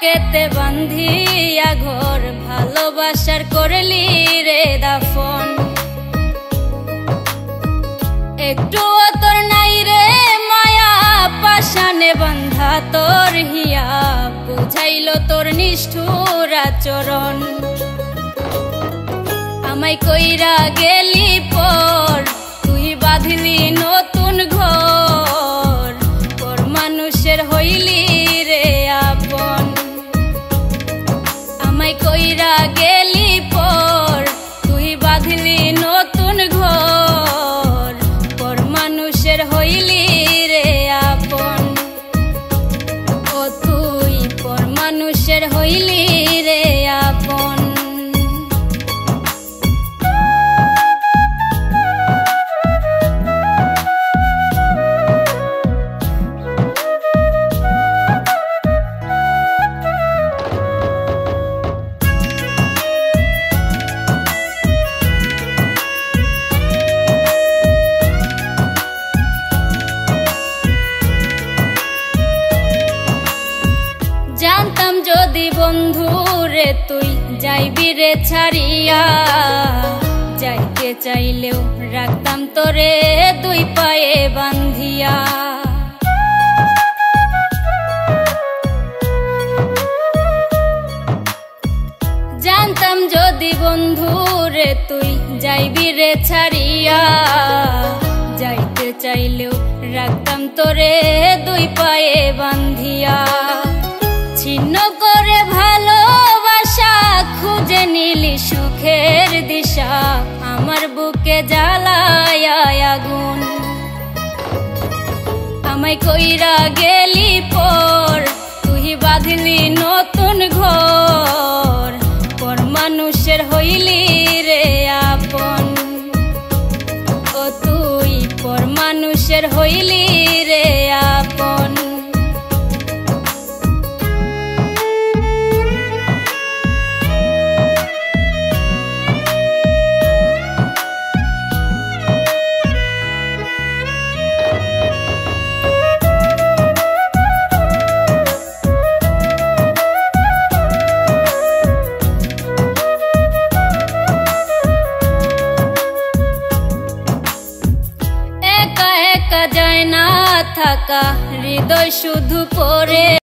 বুকেতে বান্ধিয়া ঘর ভালোবাসার করলি রে দাফন। একটু তোর নাই রে মায়া পাশানে বান্ধা তোর হিয়া বুঝাইল তোর নিষ্ঠুর আচরণ। আমায় কইরা গেলি পর তুই বাঁধলি নতুন ঘর পর মানুষের হইলি রে আপন। আমায় কইরা গেলি পর তুই বাঁধলি নতুন ঘর পর মানুষের হইলি রে আপন। ও তুই পর মানুষের হইলি রে আপন। জানতাম যদি বন্ধু রে তুই যাইবি রে ছাড়িয়া, যাইতে চাইলেও রাখতাম তোরে দুই পায়ে বান্ধিয়া। জানতাম যদি বন্ধু রে তুই যাইবি রে ছাড়িয়া, যাইতে চাইলেও রাখতাম তোরে দুই পায়ে বান্ধিয়া। ছিন্ন করে ভালোবাসা খুঁজে নিলি সুখের দিশা আমার বুকে জ্বালায় আগুন। আমায় কইরা গেলি পর তুই বাঁধলি নতুন ঘর পর মানুষের হইলি রে আপন। ও তুই পর মানুষের হইলি রে আপন। যায় না থাকা হৃদয় শুধু পড়ে